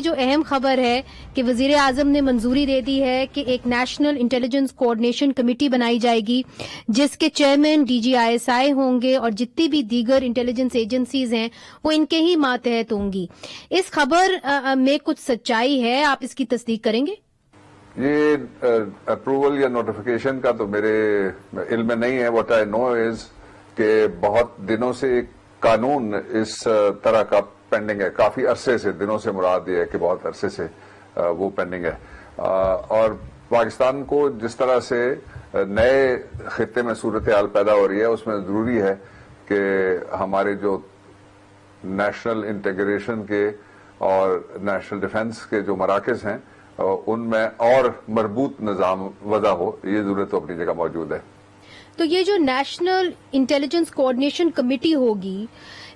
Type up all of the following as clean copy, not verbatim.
جو اہم خبر ہے کہ وزیر اعظم نے منظوری دے دی ہے کہ ایک نیشنل انٹیلیجنس کوآرڈینیشن کمیٹی بنائی جائے گی جس کے چیئرمین DGISI ہوں گے اور جتنی بھی دیگر انٹیلیجنس ایجنسیز ہیں وہ ان کے ہی ماتحت ہوں گی. اس خبر میں کچھ سچائی ہے؟ آپ اس کی تصدیق کریں گے؟ یہ اپروول یا نوٹیفیکیشن کا تو میرے علم میں نہیں ہے. واٹ آئی نو از کہ بہت دنوں سے ایک قانون اس طرح کا پینڈنگ ہے, کافی عرصے سے, دنوں سے مراد یہ ہے کہ بہت عرصے سے وہ پینڈنگ ہے. اور پاکستان کو جس طرح سے نئے خطے میں صورتحال پیدا ہو رہی ہے اس میں ضروری ہے کہ ہمارے جو نیشنل انٹیگریشن کے اور نیشنل ڈیفنس کے جو مراکز ہیں ان میں اور مربوط نظام وضع ہو. یہ ضرورت تو اپنی جگہ موجود ہے. تو یہ جو نیشنل انٹیلیجنس کوآرڈینیشن کمیٹی ہوگی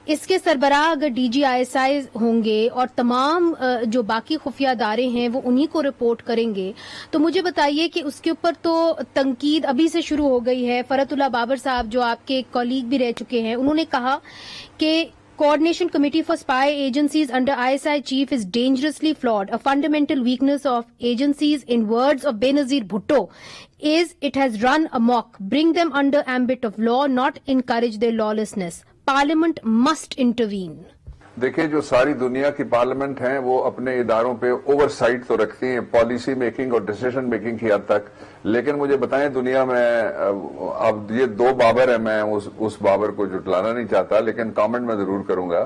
اس کے سربراہ اگر DGISI ہوں گے اور تمام جو باقی خفیہ ادارے ہیں وہ انہی کو رپورٹ کریں گے, تو مجھے بتائیے کہ اس کے اوپر تو تنقید ابھی سے شروع ہو گئی ہے. فرحت اللہ بابر صاحب جو آپ کے کولیگ بھی رہ چکے ہیں انہوں نے کہا کہ Coordination Committee for Spy Agencies under ISI Chief is dangerously flawed. A fundamental weakness of agencies, in words of Benazir Bhutto, is it has run amok. Bring them under ambit of law, not encourage their lawlessness. Parliament must intervene. دیکھیں جو ساری دنیا کی parliament ہیں وہ اپنے اداروں پہ اوور سائٹ تو رکھتی ہیں پالیسی میکنگ اور ڈیسیشن میکنگ کی حد تک, لیکن مجھے بتائیں دنیا میں اب یہ دو بابر ہیں, میں اس بابر کو جھٹلانا نہیں چاہتا لیکن کامنٹ میں ضرور کروں گا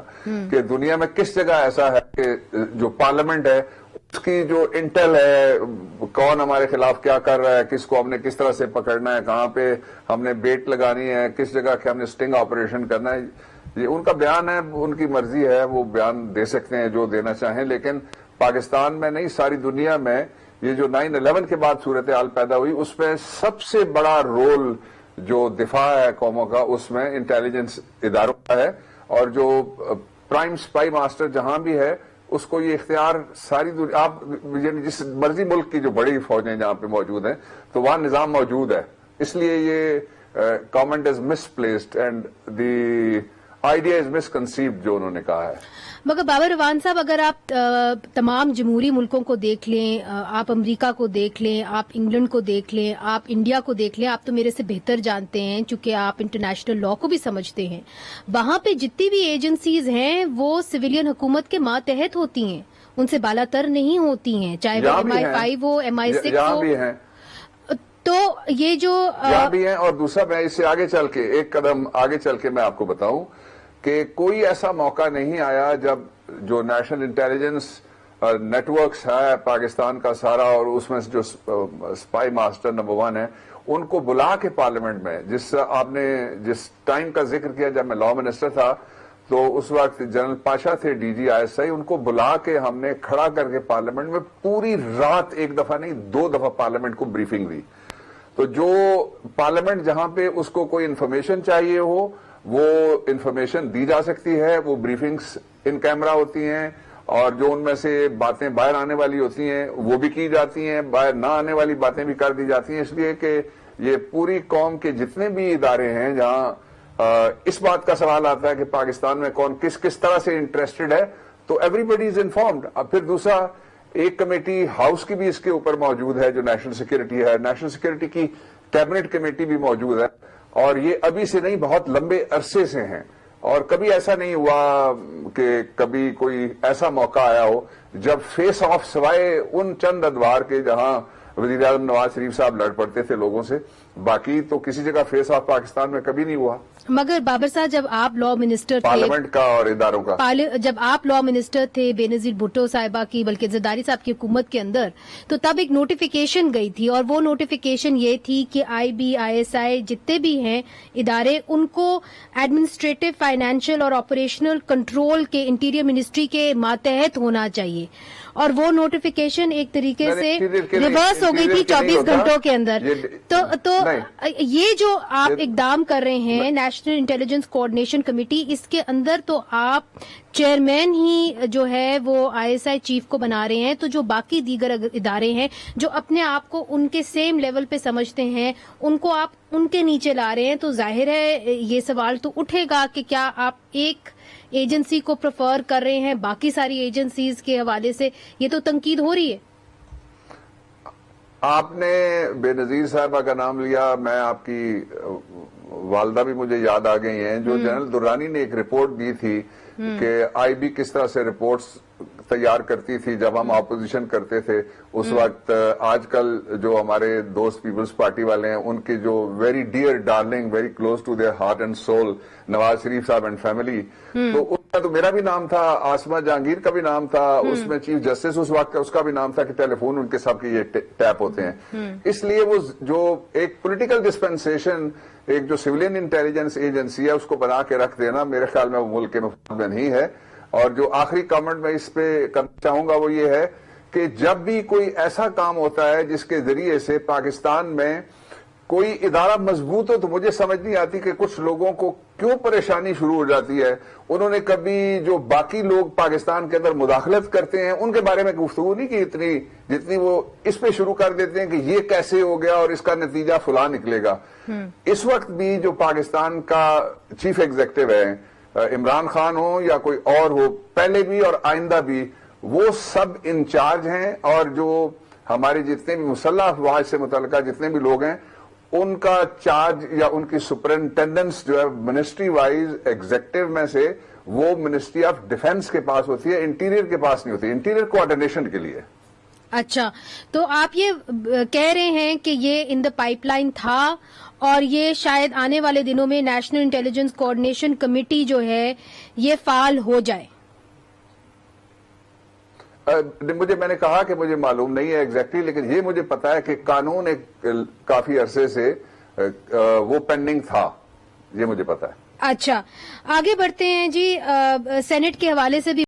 کہ دنیا میں کس جگہ ایسا ہے کہ جو پارلیمنٹ ہے اس کی جو انٹیل ہے, کون ہمارے خلاف کیا کر رہا ہے, کس کو ہم نے کس طرح سے پکڑنا ہے, کہاں پہ ہم نے بیٹ لگانی ہے, کس جگہ ہم نے سٹنگ آپریشن کرنا ہے, یہ ان کا بیان ہے, ان کی مرضی ہے, وہ بیان دے سکتے ہیں جو دینا چاہیں. لیکن پاکستان میں نہیں ساری دنیا میں یہ جو 9/11 کے بعد صورتحال پیدا ہوئی اس میں سب سے بڑا رول جو دفاع ہے قوموں کا اس میں انٹیلیجنس اداروں کا ہے, اور جو پرائم سپائی ماسٹر جہاں بھی ہے اس کو یہ اختیار ساری دنیا, آپ جس مرضی ملک کی جو بڑی فوجیں جہاں پہ موجود ہیں تو وہاں نظام موجود ہے. اس لیے یہ comment is miss placed and the idea is miss conceived جو انہوں نے کہا ہے. مگر بابر روان صاحب اگر آپ تمام جمہوری ملکوں کو دیکھ لیں, آپ امریکہ کو دیکھ لیں, آپ انگلینڈ کو دیکھ لیں, آپ انڈیا کو دیکھ لیں, آپ تو میرے سے بہتر جانتے ہیں چونکہ آپ انٹرنیشنل لا کو بھی سمجھتے ہیں, وہاں پہ جتنی بھی ایجنسیز ہیں وہ سویلین حکومت کے ماتحت ہوتی ہیں, ان سے بالا تر نہیں ہوتی ہیں, چاہے وہ MI5 ہو, MI6 ہو. تو یہ جو بھی ہیں. اور دوسرا میں اس سے آگے چل کے ایک قدم آگے چل کے میں آپ کو بتاؤں کہ کوئی ایسا موقع نہیں آیا جب جو نیشنل انٹیلیجنس نیٹ ورکس ہے پاکستان کا سارا, اور اس میں جو سپائی ماسٹر نمبر 1 ہے ان کو بلا کے پارلیمنٹ میں, جس آپ نے جس ٹائم کا ذکر کیا جب میں لا منسٹر تھا تو اس وقت جنرل پاشا تھے DGISI, ان کو بلا کے ہم نے کھڑا کر کے پارلیمنٹ میں پوری رات, ایک دفعہ نہیں 2 دفعہ پارلیمنٹ کو بریفنگ دی. تو جو پارلیمنٹ جہاں پہ اس کو کوئی انفارمیشن چاہیے ہو وہ انفارمیشن دی جا سکتی ہے, وہ بریفنگز ان کیمرہ ہوتی ہیں, اور جو ان میں سے باتیں باہر آنے والی ہوتی ہیں وہ بھی کی جاتی ہیں, باہر نہ آنے والی باتیں بھی کر دی جاتی ہیں. اس لیے کہ یہ پوری قوم کے جتنے بھی ادارے ہیں جہاں اس بات کا سوال آتا ہے کہ پاکستان میں کون کس طرح سے انٹرسٹڈ ہے تو ایوری بڈی از انفارمڈ. اب پھر دوسرا ایک کمیٹی ہاؤس کی بھی اس کے اوپر موجود ہے جو نیشنل سیکورٹی ہے, نیشنل سیکورٹی کی کیبنٹ کمیٹی بھی موجود ہے, اور یہ ابھی سے نہیں بہت لمبے عرصے سے ہیں, اور کبھی ایسا نہیں ہوا کہ کبھی کوئی ایسا موقع آیا ہو جب فیس آف سوائے ان چند ادوار کے جہاں وزیر اعظم نواز شریف صاحب لڑ پڑتے تھے لوگوں سے, باقی تو کسی جگہ فیس آف پاکستان میں کبھی نہیں ہوا. مگر بابر صاحب جب آپ لا منسٹر تھے پارلیمنٹ کا اور اداروں کا, جب آپ لا منسٹر تھے بینظیر بھٹو صاحبہ کی, بلکہ زرداری صاحب کی حکومت کے اندر, تو تب ایک نوٹیفیکیشن گئی تھی, اور وہ نوٹیفیکیشن یہ تھی کہ IB ISI جتنے بھی ہیں ادارے ان کو ایڈمنسٹریٹو, فائنینشیل اور آپریشنل کنٹرول کے انٹیریئر منسٹری کے ماتحت ہونا چاہیے, اور وہ نوٹیفیکیشن ایک طریقے سے ریورس ہو گئی تھی 24 گھنٹوں کے اندر. تو یہ جو آپ اقدام کر رہے ہیں نیشنل انٹیلیجنس کوآرڈینیشن کمیٹی، اس کے اندر تو آپ چیئرمین ہی جو ہے وہ ISI چیف کو بنا رہے ہیں، تو جو باقی دیگر ادارے ہیں جو اپنے آپ کو ان کے سیم لیول پہ سمجھتے ہیں، ان کو آپ ان کے نیچے لا رہے ہیں، تو ظاہر ہے یہ سوال تو اٹھے گا کہ کیا آپ ایک ایجنسی کو پریفر کر رہے ہیں باقی ساری ایجنسیز کے حوالے سے؟ یہ تو تنقید ہو رہی ہے. آپ نے بے نظیر صاحبہ کا نام لیا، میں آپ کی والدہ بھی مجھے یاد آ گئی ہیں، جو جنرل درانی نے ایک رپورٹ دی تھی کہ IB کس طرح سے رپورٹس تیار کرتی تھی جب ہم اپوزیشن کرتے تھے اس وقت. آج کل جو ہمارے دوست پیپلز پارٹی والے ہیں، ان کے جو very dear darling, very close to their heart and soul, Nawaz Sharif صاحب اینڈ فیملی، تو اس کا تو میرا بھی نام تھا، آسما جہانگیر کا بھی نام تھا، اس میں چیف جسٹس اس وقت کا اس کا بھی نام تھا کہ ٹیلی فون ان کے سب کے یہ ٹیپ ہوتے ہیں. اس لیے وہ جو ایک پولیٹیکل ڈسپنسیشن، ایک جو سویلین انٹیلیجنس ایجنسی ہے اس کو بنا کے رکھ دینا، میرے خیال میں وہ ملک کے مفاد میں نہیں ہے. اور جو آخری کامنٹ میں اس پہ کرنا چاہوں گا وہ یہ ہے کہ جب بھی کوئی ایسا کام ہوتا ہے جس کے ذریعے سے پاکستان میں کوئی ادارہ مضبوط ہو، تو مجھے سمجھ نہیں آتی کہ کچھ لوگوں کو کیوں پریشانی شروع ہو جاتی ہے. انہوں نے کبھی جو باقی لوگ پاکستان کے اندر مداخلت کرتے ہیں ان کے بارے میں گفتگو نہیں کی اتنی جتنی وہ اس پہ شروع کر دیتے ہیں کہ یہ کیسے ہو گیا اور اس کا نتیجہ فلاں نکلے گا. اس وقت بھی جو پاکستان کا چیف ایگزیکٹو ہے، عمران خان ہو یا کوئی اور ہو، پہلے بھی اور آئندہ بھی، وہ سب انچارج ہیں، اور جو ہمارے جتنے بھی مسلح افواج سے متعلقہ جتنے بھی لوگ ہیں ان کا چارج یا ان کی سپرنٹینڈنس جو ہے منسٹری وائز ایگزیکٹو میں سے وہ منسٹری آف ڈیفنس کے پاس ہوتی ہے، انٹیریئر کے پاس نہیں ہوتی، انٹیریئر کوآرڈینیشن کے لیے. اچھا، تو آپ یہ کہہ رہے ہیں کہ یہ ان دا پائپ لائن تھا اور یہ شاید آنے والے دنوں میں نیشنل انٹیلیجنس کوآرڈینیشن کمیٹی جو ہے یہ فعال ہو جائے؟ میں نے کہا کہ مجھے معلوم نہیں ہے ایگزیکٹلی، لیکن یہ مجھے پتا ہے کہ قانون ایک کافی عرصے سے وہ پینڈنگ تھا، یہ مجھے پتا ہے. اچھا، آگے بڑھتے ہیں جی. سینٹ کے حوالے سے بھی